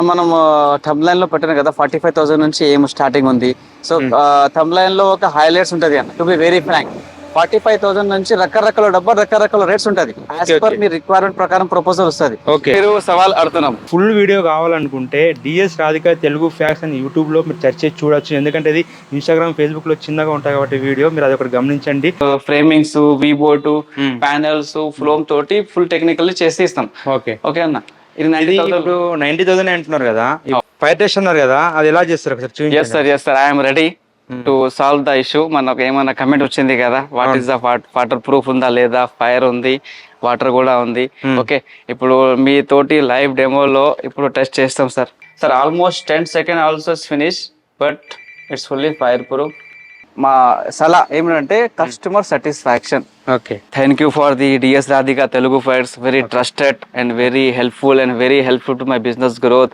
మనం థంబ్లైన్ లో పెట్టాను కదా 45,000 నుంచి ఏం స్టార్టింగ్ ఉంది. సో థంబ్లైన్ లో ఒక హైలైట్స్ ఉంటది అన్న. టు బి వెరీ ఫ్రాంక్ 45,000 నుంచి రకరకాల డబ్బా రకరకాల రేట్స్ ఉంటది. యాజ్ పర్ మీ రిక్వైర్మెంట్ ప్రకారం ప్రపోజల్ వస్తుంది. మీరు సవాల్ అడుగుతున్నాం. ఫుల్ వీడియో కావాలనుకుంటే డిఎస్ రాధిక తెలుగు ఫ్యాక్స్ అని యూట్యూబ్ లో మీరు సెర్చ్ చేసి చూడొచ్చు. ఎందుకంటే ఇది ఇన్స్టాగ్రామ్, ఫేస్బుక్ లో చిన్నగా ఉంటాయి కాబట్టి వీడియో మీరు అది ఒకటి గమనించండి. ఫ్రేమింగ్స్, వీబోర్డ్, ప్యానెల్స్, ఫ్లోమ్ తోటి ఫుల్ టెక్నికల్ చేసి ఇస్తాం. ఓకే అన్న. ఇది 90,000 అంటున్నారు కదా, ఫైర్ టెస్ట్ అన్నారు కదా, అది ఎలా చేస్తారు ఒకసారి చూపించండి. Yes sir I'm ready to solve the issue. మనకు ఏమైనా కమెంట్ వచ్చింది కదా, what is the water proof ఉందా లేదా, ఫైర్ ఉంది, వాటర్ కూడా ఉంది. ఓకే, ఇప్పుడు మీ తోటి లైవ్ డెమోలో ఇప్పుడు టెస్ట్ చేస్తాం sir. Almost 10 seconds also finish, but it's fully fire proof. మా సలహా ఏమిటంటే customer satisfaction. Okay, thank you for the DS Radhika Telugu fires. Very trusted and very helpful to my business growth.